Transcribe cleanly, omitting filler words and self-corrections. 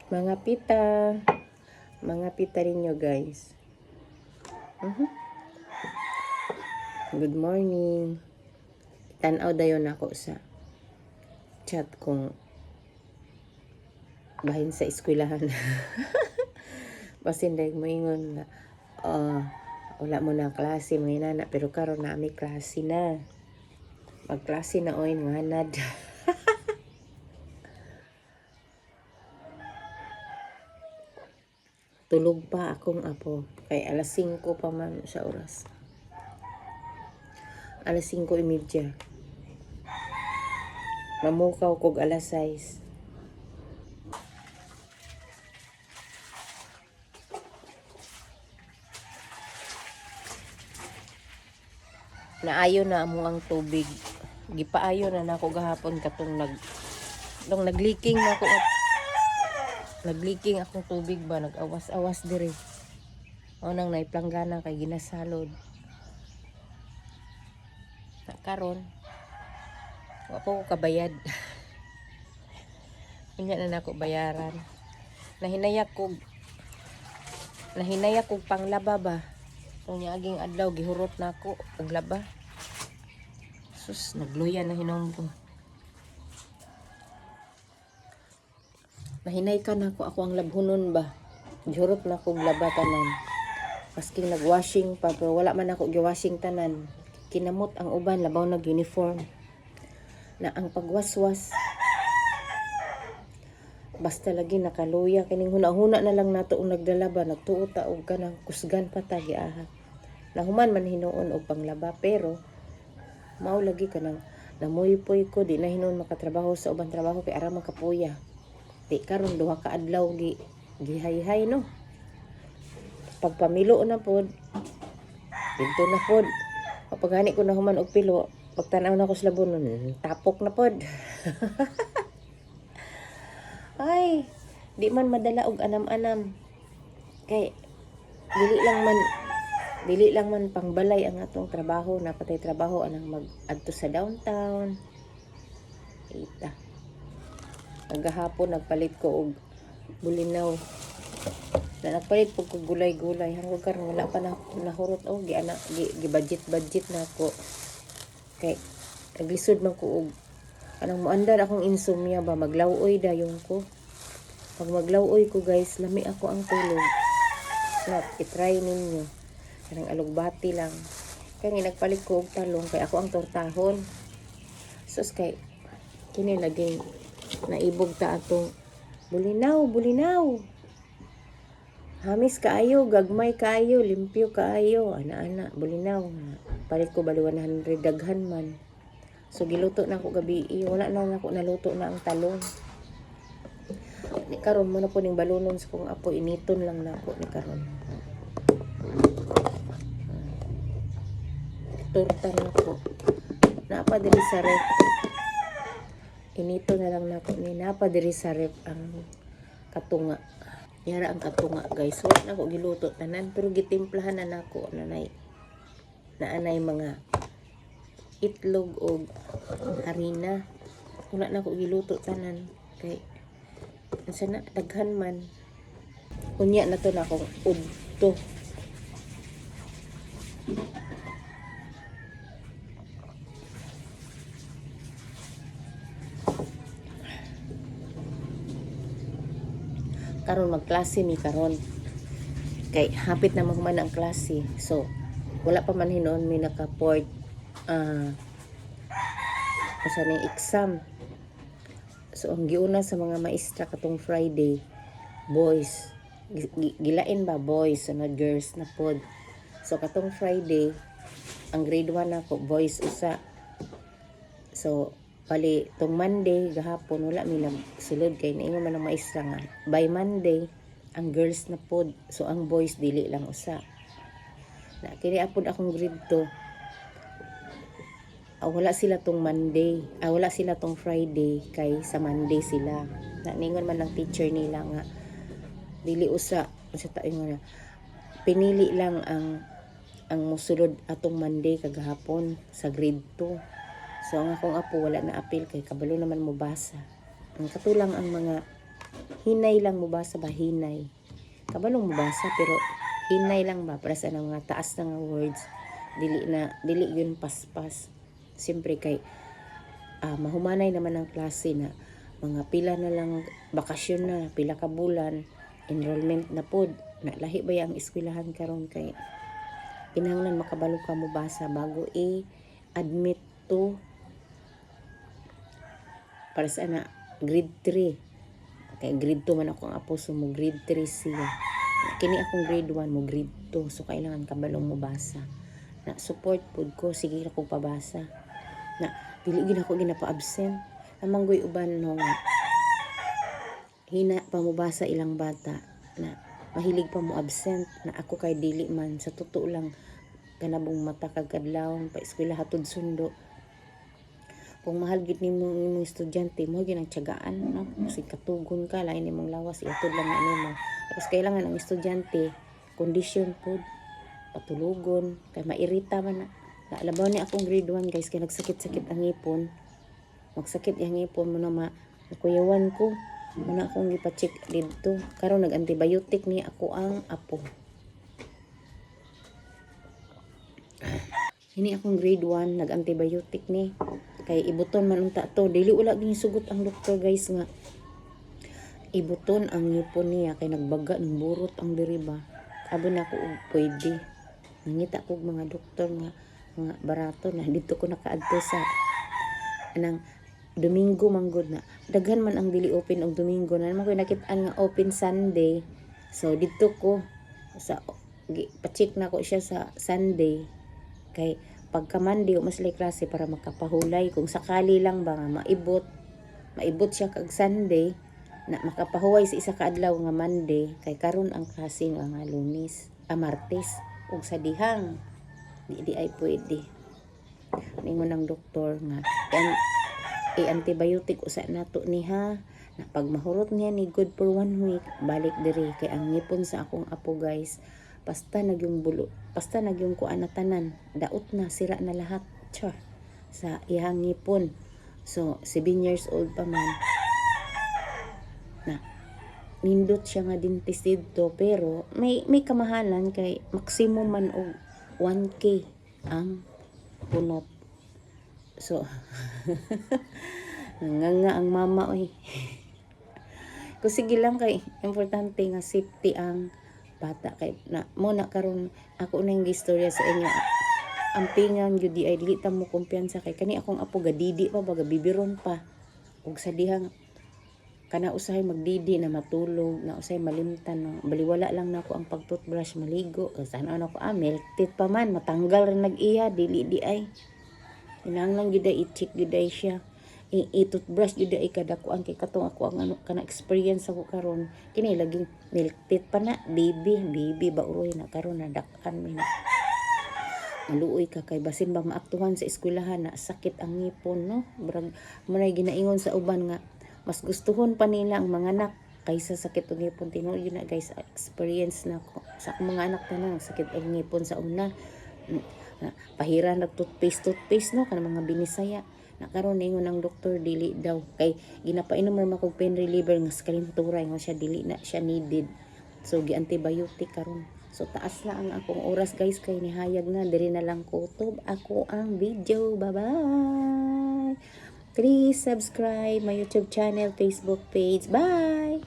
Mga pita. Mga pita rin nyo, guys. Good morning. Tanaw dayon ako sa chat kung bahin sa eskwelahan. Basin dahil mo ingon na, wala mo na klase, mga inana. Pero karon na may klase na. Magklase na oy, nganad. Tulog pa akong apo. Kay alas 5 pa man sa oras. Alas 5:30. Mamukaw kog alas 6. Naayo na amo ang tubig. Gipaayo na nako gahapon katong nung nagleaking na ako. Nagleaking akong tubig ba, nag-awas-awas dire. O nang naiplanggana kay ginasalod. Karon wa po ko kabayad. Unya na nako bayaran. Nahinaya kog panglaba ba. Unya aging adlaw gihurot nako og laba. Sus, nagluya na hinong ko. Nahinay ka na ako ang labhunon ba. Gihurot na kog laba tanan. Masking nag-washing pa pero wala man ako gi-washing tanan. Kinamot ang uban labaw nag-uniform. Na ang pagwaswas basta lagi nakaluya kining huna-huna na lang nato og nagdala ba nagtuo ta og kanang kusgan pa ta giaha. Nahuman man hinuon og panglaba pero mao lagi kanang namuypoy ko di na hinuon makatrabaho sa ubang trabaho kay ara makapuya. Di karon duha ka adlaw gihayhay no. Pagpamilo na pod. Dito na pod. Kapag gani ko na human og pilo, pagtanaw na ko sa labunon, tapok na pod. Ay, di man madala og anam-anam. Kay dili lang man pangbalay ang atong trabaho, napatay trabaho anang mag-adto sa downtown. Ita. Nagahapon nagpalit ko og bulinaw. Na nagpalit po ko gulay-gulay hanggang karon wala pa na nahurot gi-budget na ako. Kay naglisod man ko og anang muandar akong insomnia ba maglawoy dayon ko. Pag maglawoy ko guys, lami ako ang tulog. Not i-try ninyo. Kanang alugbati lang. Kaya nagpalit ko og talong kay ako ang tortahon. Sus kay kini laging naibog ta atong bulinaw. Hamis kaayo, gagmay kaayo, limpyo kaayo, ana-ana, bulinaw. Palit ko bali 100 daghan man. So giluto na ako gabi, wala na ako naluto na ang talong. Ni karon mo na po ning balunon sa kong apo, initon lang na ako ni karon. Torta na ako. Napa diri sa ref. Inito na lang na ako ni napa diri sa ref ang katunga. Yara ang katunga guys. Wala na ako giluto tanan pero gitimplahan na nako naanay mga itlog o harina. Wala na ako giluto tanan kay unsa na daghan man. Unya na to na akong udto. Karon magklase mi karon kay hapit na maghuman ang klase, so wala pa man hinuon mi naka-port sa ning exam. So ang giuna sa mga maestra katong Friday boys gilain ba boys sunod girls na pod. So katong Friday ang grade 1 nako boys usa. So pali tong Monday gahapon wala mi nagsulod kay naingon man ang maestra nga by Monday ang girls na pod, so ang boys dili lang usa. Na kini apod akong grade 2 wala sila tong Monday, wala sila tong Friday kay sa Monday sila. Na ningon man ang teacher nila nga dili usa unsa ta ingon na pinili lang ang mosulod atong Monday kagahapon sa grade 2. So ang akong apo wala na apil kay kabalo naman mo basa. Ang katulang ang mga hinay lang mo basa ba, hinay. Kabalong mo basa pero hinay lang ba para sa mga taas na nga words. Dili yun paspas. Siyempre kay mahumanay naman ang klase na mga pila na lang bakasyon na, pila ka bulan, enrollment na pod. Na lahi ba ang eskwelahan karon kay kinahanglan makabalo ka mo basa bago i-admit to para sa grade 3. Kay grade 2 man ako ang apo, so mo grade 3 siya. Kini akong grade 1 mo grade 2, so kailangan kabalong mo basa. Na support pod ko, sige na kong pabasa. Na dili gid ako ginapa-absent. Amang goy uban no nga hina pa mo basa ilang bata na mahilig pa mo absent, na ako kay dili man, sa totoo lang kanabong mata kag kadlawon pa eskwela hatod sundo. Kung mahal gid nimo imong estudyante mo gyud ang tiyagaan, no? Kasi katugon ka lain nimong lawas iatod lang na nimo. Tapos kailangan ang estudyante kondisyon pod patulugon kay mairita man na. Labaw ni akong grade 1 guys kay nagsakit-sakit ang ngipon. Magsakit ang ngipon mo na nakuyawan ko. Muna akong gipa-check dito. Karon nag-antibiotic ni ako ang apo. Hini akong grade 1 nag-antibiotic ni. Kay ibuton man unta to. Dili wala ginisugot ang doktor guys nga. Ibuton ang ngipon niya kay nagbaga ng burot ang diri ba. Sabi na ako pwede. Nangita ko mga doktor nga mga barato na dito ko nakaadto sa anang Domingo manggod na daghan man ang dili open og Domingo na naman ko nakit-an nga open Sunday. So dito ko sa pa-check na ko siya sa Sunday kay pagka Monday mas lay klase para makapahulay kung sakali lang ba nga maibot siya kag Sunday na makapahuway sa isa ka adlaw nga Monday kay karon ang klase nga Lunes Martes ug sa dihang di ay pwede ningon ng doktor nga antibiotic usa nato niha na pag mahurot niya ni good for 1 week balik diri kay ang ngipon sa akong apo guys basta nagyong kuan na tanan daot na sira na lahat sa iyang ngipon. So 7 years old pa man na nindot siya nga dentist dito pero may kamahalan kay maximum man og 1K ang punot. So nga ang mama oy. Kung sige lang kay importante nga safety ang bata kay na mo na karon ako na yung istorya sa inyo. Ang pingan gyud di ay dili ta mo kumpiyansa kay kani akong apo gadidi pa baga bibiron pa. Ug sa dihang kana usahay magdidi na matulog na usahay malimtan no. Baliwala lang nako ang pag-toothbrush maligo sana ano ko milk teeth pa man matanggal rin nag-iya dili di ay inanglang gid i-check gid siya i-toothbrush gid ay kada kuan kay katong ako ang kana experience ako karon kini laging milk teeth pa na baby ba uroy na karon na dak-an mi na maluoy ka kay basin ba maaktuhan sa eskwelahan na sakit ang ngipon no brag mo na ginaingon sa uban nga mas gustuhon pa nila ang mga anak kaysa sakit ang ngipon tinuod yun na guys experience na ko sa mga anak tanan sakit ang ngipon sa una pahiran nag toothpaste no kana mga binisaya na karon ningon ang doktor dili daw kay ginapainom man kog pain reliever nga sa kalinturay nga siya dili na siya needed so gi antibiotic karon so taas na ang akong oras guys kay nihayag na diri na lang kutob ako ang video bye bye please subscribe my YouTube channel Facebook page bye.